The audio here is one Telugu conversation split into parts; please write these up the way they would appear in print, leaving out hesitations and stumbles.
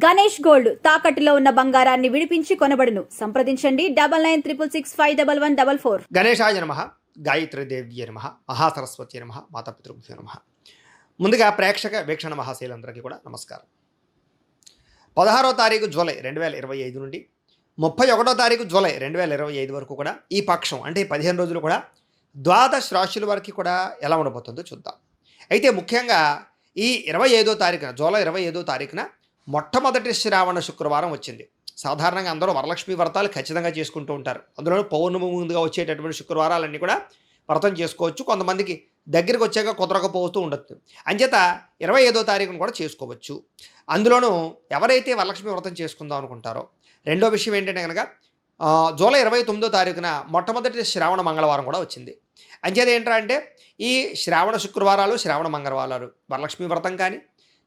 గణేష్ గోల్డ్ తాకట్టులో ఉన్న బంగారాన్ని విడిపించి కొనబడును. సంప్రదించండి 9966611144. గణేశాయ నమః, గాయత్రీదేవ్యే నమః, మహాసరస్వతి నమః, మాతాపితృభ్యో నమః. ముందుగా ప్రేక్షక వీక్షణ మహాశైలందరికీ కూడా నమస్కారం. 16వ తారీఖు జూలై 2025 నుండి 31వ తారీఖు జూలై 2025 వరకు కూడా ఈ పక్షం అంటే 15 రోజులు కూడా ద్వాదశ రాశుల వరకు కూడా ఎలా ఉండబోతుందో చూద్దాం. అయితే ముఖ్యంగా ఈ 25వ తారీఖున జూలై 25వ తారీఖున మొట్టమొదటి శ్రావణ శుక్రవారం వచ్చింది. సాధారణంగా అందరూ వరలక్ష్మి వ్రతాలు ఖచ్చితంగా చేసుకుంటూ ఉంటారు. అందులో పౌర్ణమి ముందుగా వచ్చేటటువంటి శుక్రవారాలన్నీ కూడా వ్రతం చేసుకోవచ్చు. కొంతమందికి దగ్గరికి వచ్చాక కుదరకపోతూ ఉండొచ్చు. అంచేత 25వ తారీఖును కూడా చేసుకోవచ్చు. అందులోనూ ఎవరైతే వరలక్ష్మి వ్రతం చేసుకుందాం అనుకుంటారో, రెండో విషయం ఏంటంటే కనుక జూలై 29వ తారీఖున మొట్టమొదటి శ్రావణ మంగళవారం కూడా వచ్చింది. అంచేత ఏంటంటే ఈ శ్రావణ శుక్రవారాలు, శ్రావణ మంగళవారాలు వరలక్ష్మి వ్రతం కానీ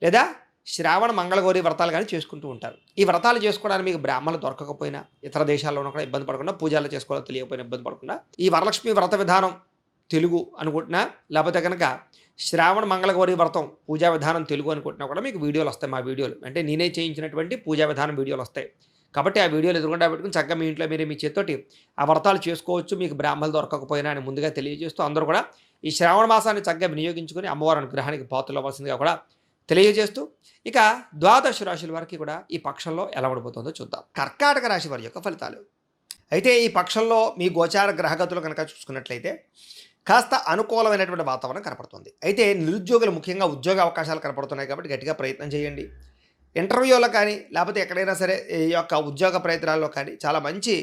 లేదా శ్రావణ మంగళగౌరి వ్రతాలు కానీ చేసుకుంటూ ఉంటారు. ఈ వ్రతాలు చేసుకోవడానికి మీకు బ్రాహ్మణులు దొరకకపోయినా, ఇతర దేశాల్లో కూడా ఇబ్బంది పడకుండా, పూజలు చేసుకోవాలో తెలియకపోయినా ఇబ్బంది పడకుండా ఈ వరలక్ష్మి వ్రత విధానం తెలుగు అనుకుంటున్నా, లేకపోతే కనుక శ్రావణ మంగళగౌరి వ్రతం పూజా విధానం తెలుగు అనుకుంటున్నా కూడా మీకు వీడియోలు వస్తాయి. మా వీడియోలు అంటే నేనే చేయించినటువంటి పూజా విధానం వీడియోలు వస్తాయి. కాబట్టి ఆ వీడియోలు ఎదురుకుండా పెట్టుకుని చక్కగా మీ ఇంట్లో మీరే మీ చేతితోటి ఆ వ్రతాలు చేసుకోవచ్చు. మీకు బ్రాహ్మణులు దొరకకపోయినా అని ముందుగా తెలియజేస్తూ అందరూ కూడా ఈ శ్రావణ మాసాన్ని చక్కగా వినియోగించుకొని అమ్మవారి అనుగ్రహానికి పాత్రలు అవ్వాల్సిందిగా కూడా తెలియజేస్తూ ఇక ద్వాదశ రాశుల వరకు కూడా ఈ పక్షంలో ఎలా ఉండబోతుందో చూద్దాం. కర్కాటక రాశి వారి యొక్క ఫలితాలు. అయితే ఈ పక్షంలో మీ గోచార గ్రహగతులు కనుక చూసుకున్నట్లయితే కాస్త అనుకూలమైనటువంటి వాతావరణం కనపడుతుంది. అయితే నిరుద్యోగులు ముఖ్యంగా ఉద్యోగ అవకాశాలు కనపడుతున్నాయి కాబట్టి గట్టిగా ప్రయత్నం చేయండి. ఇంటర్వ్యూలో కానీ లేకపోతే ఎక్కడైనా సరే ఈ యొక్క ఉద్యోగ ప్రయత్నాల్లో కానీ చాలా మంచి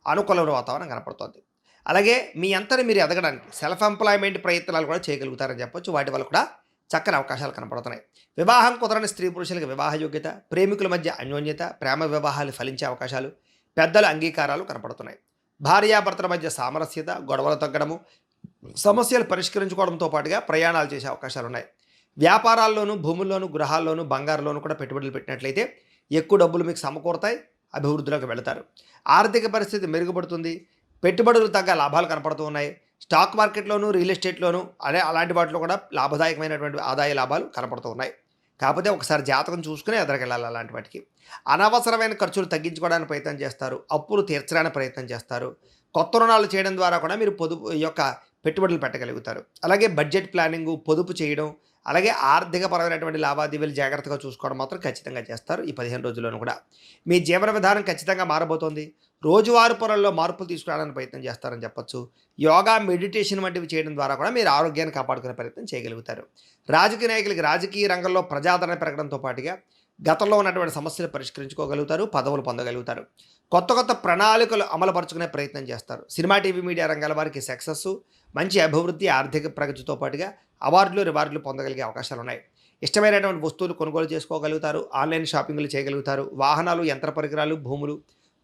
అనుకూలమైన వాతావరణం కనపడుతుంది. అలాగే మీ అంతని మీరు ఎదగడానికి సెల్ఫ్ ఎంప్లాయ్మెంట్ ప్రయత్నాలు కూడా చేయగలుగుతారని చెప్పొచ్చు. వాటి వల్ల కూడా చక్కని అవకాశాలు కనపడుతున్నాయి. వివాహం కుదరని స్త్రీ పురుషులకు వివాహ యోగ్యత, ప్రేమికుల మధ్య అన్యోన్యత, ప్రేమ వివాహాలు ఫలించే అవకాశాలు, పెద్దల అంగీకారాలు కనపడుతున్నాయి. భార్యాభర్తల మధ్య సామరస్యత, గొడవలు తగ్గడము, సమస్యలు పరిష్కరించుకోవడంతో పాటుగా ప్రయాణాలు చేసే అవకాశాలు ఉన్నాయి. వ్యాపారాల్లోనూ, భూముల్లోనూ, గృహాల్లోనూ, బంగారులోనూ కూడా పెట్టుబడులు పెట్టినట్లయితే ఎక్కువ డబ్బులు మీకు సమకూరుతాయి, అభివృద్ధిలోకి వెళతారు. ఆర్థిక పరిస్థితి మెరుగుపడుతుంది, పెట్టుబడులు తగ్గ లాభాలు కనపడుతూ ఉన్నాయి. స్టాక్ మార్కెట్లోనూ, రియల్ ఎస్టేట్లోనూ అలాంటి వాటిలో కూడా లాభదాయకమైనటువంటి ఆదాయ లాభాలు కనపడుతూ ఉన్నాయి. కాకపోతే ఒకసారి జాతకం చూసుకుని ఎదరికెళ్ళాలి. అలాంటి వాటికి అనవసరమైన ఖర్చులు తగ్గించుకోవడానికి ప్రయత్నం చేస్తారు, అప్పులు తీర్చడానికి ప్రయత్నం చేస్తారు. కొత్త రుణాలు చేయడం ద్వారా కూడా మీరు పొదుపు యొక్క పెట్టుబడులు పెట్టగలుగుతారు. అలాగే బడ్జెట్ ప్లానింగు, పొదుపు చేయడం, అలాగే ఆర్థికపరమైనటువంటి లావాదేవీలు జాగ్రత్తగా చూసుకోవడం మాత్రం ఖచ్చితంగా చేస్తారు. ఈ 15 రోజుల్లోనూ కూడా మీ జీవన విధానం ఖచ్చితంగా మారబోతోంది. రోజువారీ పనుల్లో మార్పులు తీసుకురావడానికి ప్రయత్నం చేస్తారని చెప్పొచ్చు. యోగా, మెడిటేషన్ వంటివి చేయడం ద్వారా కూడా మీరు ఆరోగ్యాన్ని కాపాడుకునే ప్రయత్నం చేయగలుగుతారు. రాజకీయ నాయకులకి రాజకీయ రంగంలో ప్రజాదరణ పెరగడంతో పాటుగా గతంలో ఉన్నటువంటి సమస్యలు పరిష్కరించుకోగలుగుతారు, పదవులు పొందగలుగుతారు. కొత్త కొత్త ప్రణాళికలు అమలుపరుచుకునే ప్రయత్నం చేస్తారు. సినిమా, టీవీ, మీడియా రంగాల వారికి సక్సెస్, మంచి అభివృద్ధి, ఆర్థిక ప్రగతితో పాటుగా అవార్డులు, రివార్డులు పొందగలిగే అవకాశాలు ఉన్నాయి. ఇష్టమైనటువంటి వస్తువులు కొనుగోలు చేసుకోగలుగుతారు, ఆన్లైన్ షాపింగ్లు చేయగలుగుతారు. వాహనాలు, యంత్ర పరికరాలు, భూములు,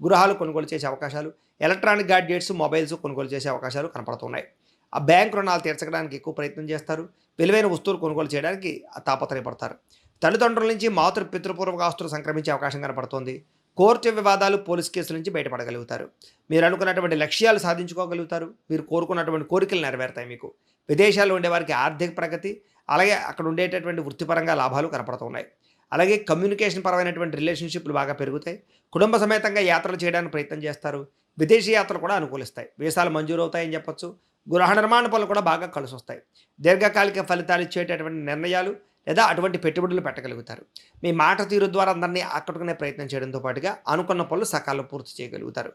గృహాలు కొనుగోలు చేసే అవకాశాలు, ఎలక్ట్రానిక్ గాడ్జెట్స్, మొబైల్స్ కొనుగోలు చేసే అవకాశాలు కనపడుతున్నాయి. ఆ బ్యాంక్ రుణాలు తీర్చడానికి ఎక్కువ ప్రయత్నం చేస్తారు. విలువైన వస్తువులు కొనుగోలు చేయడానికి తాపత్రయపడతారు. తల్లిదండ్రుల నుంచి మాతృ పితృపూర్వక ఆస్తులు సంక్రమించే అవకాశం కనపడుతోంది. కోర్టు వివాదాలు, పోలీస్ కేసుల నుంచి బయటపడగలుగుతారు. మీరు అనుకున్నటువంటి లక్ష్యాలు సాధించుకోగలుగుతారు. మీరు కోరుకున్నటువంటి కోరికలు నెరవేరుతాయి. మీకు విదేశాల్లో ఉండేవారికి ఆర్థిక ప్రగతి, అలాగే అక్కడ ఉండేటటువంటి వృత్తిపరంగా లాభాలు కనపడుతున్నాయి. అలాగే కమ్యూనికేషన్ పరమైనటువంటి రిలేషన్షిప్లు బాగా పెరుగుతాయి. కుటుంబ సమేతంగా యాత్రలు చేయడానికి ప్రయత్నం చేస్తారు. విదేశీ యాత్రలు కూడా అనుకూలిస్తాయి. వీసాలు మంజూరు అవుతాయని చెప్పొచ్చు. గృహ నిర్మాణ పనులు కూడా బాగా కలిసి వస్తాయి. దీర్ఘకాలిక ఫలితాలు ఇచ్చేటటువంటి నిర్ణయాలు లేదా అటువంటి పెట్టుబడులు పెట్టగలుగుతారు. మీ మాట తీరు ద్వారా అందరినీ ఆకట్టుకునే ప్రయత్నం చేయడంతో పాటుగా అనుకున్న పనులు సకాలంలో పూర్తి చేయగలుగుతారు.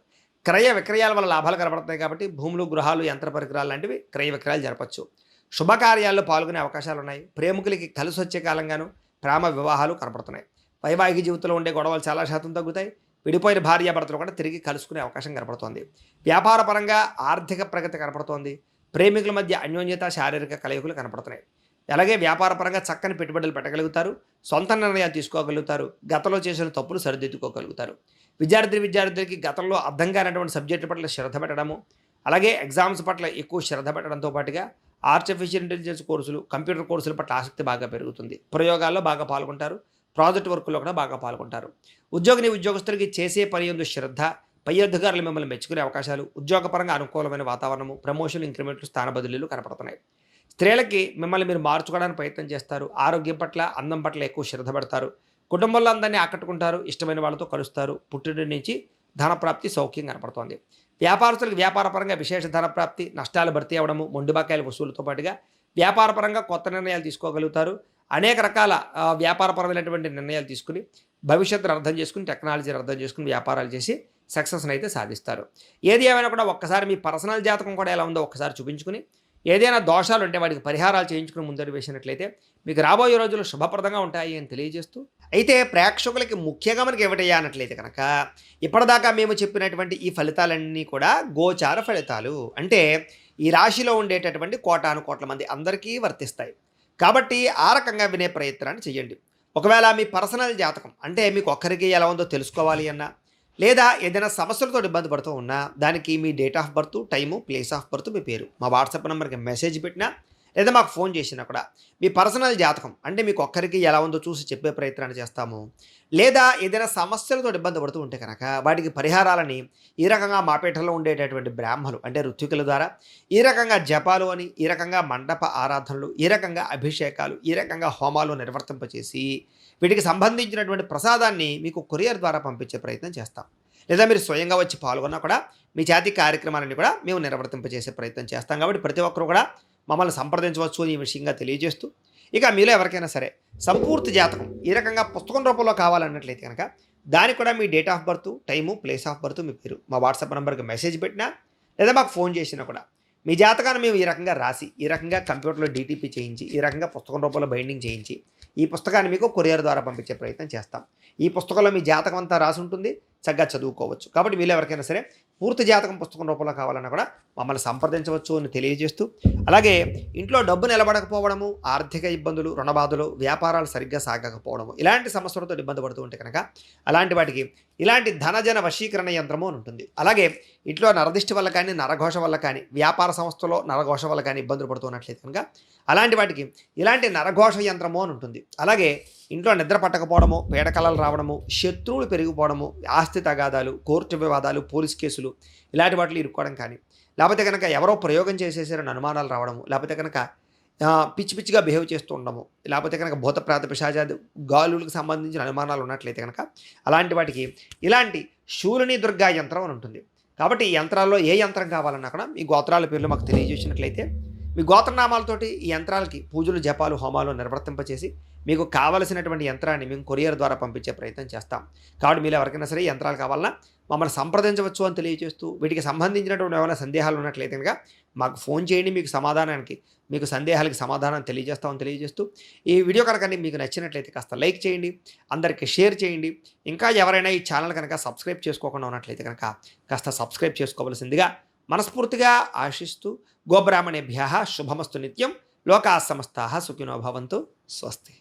క్రయ విక్రయాల వల్ల లాభాలు కనబడుతున్నాయి కాబట్టి భూములు, గృహాలు, యంత్ర పరికరాలు లాంటివి క్రయ విక్రయాలు జరపచ్చు. శుభకార్యాల్లో పాల్గొనే అవకాశాలు ఉన్నాయి. ప్రేమికులకి కలిసి వచ్చే కాలంగాను ప్రేమ వివాహాలు కనపడుతున్నాయి. వైవాహిక జీవితంలో ఉండే గొడవలు చాలా శాతం తగ్గుతాయి. విడిపోయిన భార్యాభర్తలు కూడా తిరిగి కలుసుకునే అవకాశం కనపడుతోంది. వ్యాపార పరంగా ఆర్థిక ప్రగతి కనపడుతోంది. ప్రేమికుల మధ్య అన్యోన్యత, శారీరక కలయికలు కనపడుతున్నాయి. అలాగే వ్యాపార పరంగా చక్కని పెట్టుబడులు పెట్టగలుగుతారు. సొంత నిర్ణయాలు తీసుకోగలుగుతారు. గతంలో చేసిన తప్పులు సరిదిద్దుకోగలుగుతారు. విద్యార్థులకి గతంలో అర్థం కానటువంటి సబ్జెక్టుల పట్ల శ్రద్ధ పెట్టడము, అలాగే ఎగ్జామ్స్ పట్ల ఎక్కువ శ్రద్ధ పెట్టడంతో పాటుగా ఆర్టిఫిషియల్ ఇంటెలిజెన్స్ కోర్సులు, కంప్యూటర్ కోర్సుల పట్ల ఆసక్తి బాగా పెరుగుతుంది. ప్రయోగాల్లో బాగా పాల్గొంటారు. ప్రాజెక్ట్ వర్కుల్లో కూడా బాగా పాల్గొంటారు. ఉద్యోగస్తులకి చేసే పని యందు శ్రద్ధ, పై అధికారులు మిమ్మల్ని మెచ్చుకునే అవకాశాలు, ఉద్యోగపరంగా అనుకూలమైన వాతావరణము, ప్రమోషన్లు, ఇంక్రిమెంట్లు, స్థాన బదిలీలు కనపడుతున్నాయి. స్త్రీలకి మిమ్మల్ని మీరు మార్చుకోవడానికి ప్రయత్నం చేస్తారు. ఆరోగ్యం పట్ల, అందం పట్ల ఎక్కువ శ్రద్ధ పెడతారు. కుటుంబంలో అందరినీ ఆకట్టుకుంటారు, ఇష్టమైన వాళ్ళతో కలుస్తారు, పుట్టిన నుంచి ధనప్రాప్తి సౌఖ్యం కనపడుతోంది. వ్యాపారస్తులకు వ్యాపారపరంగా విశేష ధనప్రాప్తి, నష్టాలు భర్తీ అవ్వడము, మొండి బకాయిల వసూలుతో పాటుగా వ్యాపారపరంగా కొత్త నిర్ణయాలు తీసుకోగలుగుతారు. అనేక రకాల వ్యాపారపరమైనటువంటి నిర్ణయాలు తీసుకుని భవిష్యత్తును అర్థం చేసుకుని, టెక్నాలజీని అర్థం చేసుకుని వ్యాపారాలు చేసి సక్సెస్ని అయితే సాధిస్తారు. ఏది ఏమైనా కూడా ఒక్కసారి మీ పర్సనల్ జాతకం కూడా ఎలా ఉందో ఒక్కసారి చూపించుకుని, ఏదైనా దోషాలు ఉంటే వాటికి పరిహారాలు చేయించుకుని ముందడుగు వేసినట్లయితే మీకు రాబోయే రోజులు శుభప్రదంగా ఉంటాయి అని తెలియజేస్తూ, అయితే ప్రేక్షకులకి ముఖ్యంగా మనకి ఏమిటయ్యా అన్నట్లయితే కనుక, ఇప్పటిదాకా మేము చెప్పినటువంటి ఈ ఫలితాలన్నీ కూడా గోచార ఫలితాలు. అంటే ఈ రాశిలో ఉండేటటువంటి కోటాను కోట్ల మంది అందరికీ వర్తిస్తాయి. కాబట్టి ఆ రకంగా వినే ప్రయత్నాన్ని చేయండి. ఒకవేళ మీ పర్సనల్ జాతకం అంటే మీకు ఒక్కరికి ఎలా ఉందో తెలుసుకోవాలి అన్నా, లేదా ఏదైనా సమస్యలతో ఇబ్బంది పడుతూ ఉన్నా, దానికి మీ date of birth, time, place of birth, మీ పేరు మా వాట్సాప్ నెంబర్కి మెసేజ్ పెట్టినా, లేదా మాకు ఫోన్ చేసినా కూడా మీ పర్సనల్ జాతకం అంటే మీకు ఒక్కరికి ఎలా ఉందో చూసి చెప్పే ప్రయత్నాన్ని చేస్తాము. లేదా ఏదైనా సమస్యలతో ఇబ్బంది పడుతూ ఉంటే కనుక వాటికి పరిహారాలని ఈ రకంగా మాపేటలో ఉండేటటువంటి బ్రాహ్మలు అంటే ఋత్వికుల ద్వారా ఈ రకంగా జపాలు అని, ఈ రకంగా మండప ఆరాధనలు, ఈ రకంగా అభిషేకాలు, ఈ రకంగా హోమాలు నిర్వర్తింపచేసి వీటికి సంబంధించినటువంటి ప్రసాదాన్ని మీకు కొరియర్ ద్వారా పంపించే ప్రయత్నం చేస్తాం. లేదా మీరు స్వయంగా వచ్చి పాల్గొన్నా కూడా మీ జాతి కార్యక్రమాలని కూడా మేము నిర్వర్తింపజేసే ప్రయత్నం చేస్తాం. కాబట్టి ప్రతి ఒక్కరు కూడా మమ్మల్ని సంప్రదించవచ్చు అని ఈ విషయంగా తెలియజేస్తూ, ఇక మీలో ఎవరికైనా సరే సంపూర్తి జాతకం ఈ రకంగా పుస్తకం రూపంలో కావాలన్నట్లయితే కనుక దానికి కూడా మీ date of birth, time, place of birth, మీ పేరు మా వాట్సాప్ నెంబర్కి మెసేజ్ పెట్టినా, లేదా మాకు ఫోన్ చేసినా కూడా మీ జాతకాన్ని మేము ఈ రకంగా రాసి, ఈ రకంగా కంప్యూటర్లో డీటీపీ చేయించి, ఈ రకంగా పుస్తకం రూపంలో బైండింగ్ చేయించి ఈ పుస్తకాన్ని మీకు కొరియర్ ద్వారా పంపించే ప్రయత్నం చేస్తాం. ఈ పుస్తకంలో మీ జాతకం అంతా రాసి ఉంటుంది, చక్కగా చదువుకోవచ్చు. కాబట్టి మీరు ఎవరికైనా సరే పూర్తి జాతకం పుస్తకం రూపంలో కావాలన్నా కూడా మమ్మల్ని సంప్రదించవచ్చు అని తెలియజేస్తూ, అలాగే ఇంట్లో డబ్బు నిలబడకపోవడము, ఆర్థిక ఇబ్బందులు, రుణబాధలు, వ్యాపారాలు సరిగ్గా సాగకపోవడము, ఇలాంటి సమస్యలతో ఇబ్బంది పడుతూ ఉంటే కనుక అలాంటి వాటికి ఇలాంటి ధనజన వశీకరణ యంత్రము అని ఉంటుంది. అలాగే ఇంట్లో నరదిష్టి వల్ల కానీ, నరఘోష వల్ల కానీ, వ్యాపార సంస్థలో నరఘోష వల్ల కానీ ఇబ్బందులు పడుతున్నట్లయితే కనుక అలాంటి వాటికి ఇలాంటి నరఘోష యంత్రము అని ఉంటుంది. అలాగే ఇంట్లో నిద్ర పట్టకపోవడము, పీడకలలు రావడము, శత్రువులు పెరిగిపోవడము, ఆస్తి తగాదాలు, కోర్టు వివాదాలు, పోలీస్ కేసులు ఇలాంటి వాటిలో ఇరుక్కోవడం కానీ, లేకపోతే కనుక ఎవరో ప్రయోగం చేసేసారని అనుమానాలు రావడము, లేకపోతే కనుక పిచ్చి పిచ్చిగా బిహేవ్ చేస్తూ ఉండము, లేకపోతే కనుక భూత ప్రేత పిశాచాది గాలులకు సంబంధించిన అనుమానాలు ఉన్నట్లయితే కనుక అలాంటి వాటికి ఇలాంటి శూలిని దుర్గా యంత్రం అని ఉంటుంది. కాబట్టి ఈ యంత్రాల్లో ఏ యంత్రం కావాలన్నా కూడా మీ గోత్రాల పేర్లు మాకు తెలియజేసినట్లయితే మీ గోత్రనామాలతోటి ఈ యంత్రాలకి పూజలు, జపాలు, హోమాలు నిర్వర్తింపచేసి మీకు కావలసినటువంటి యంత్రాన్ని మేము కొరియర్ ద్వారా పంపించే ప్రయత్నం చేస్తాం. కాబట్టి మీరు ఎవరికైనా సరే యంత్రాలు కావాలన్నా మమ్మల్ని సంప్రదించవచ్చు అని తెలియజేస్తూ, వీటికి సంబంధించినటువంటి ఏమైనా సందేహాలు ఉన్నట్లయితే కనుక మాకు ఫోన్ చేయండి, మీకు సందేహాలకి సమాధానం తెలియజేస్తామని తెలియజేస్తూ, ఈ వీడియో కనుక మీకు నచ్చినట్లయితే కాస్త లైక్ చేయండి, అందరికీ షేర్ చేయండి. ఇంకా ఎవరైనా ఈ ఛానల్ కనుక సబ్స్క్రైబ్ చేసుకోకుండా ఉన్నట్లయితే కనుక కాస్త సబ్స్క్రైబ్ చేసుకోవలసిందిగా మనస్ఫూర్తిగా ఆశిస్తూ, గోబ్రాహ్మణేభ్యః శుభమస్తు నిత్యం, లోకాః సమస్తాః సుఖినో భవంతు. స్వస్తి.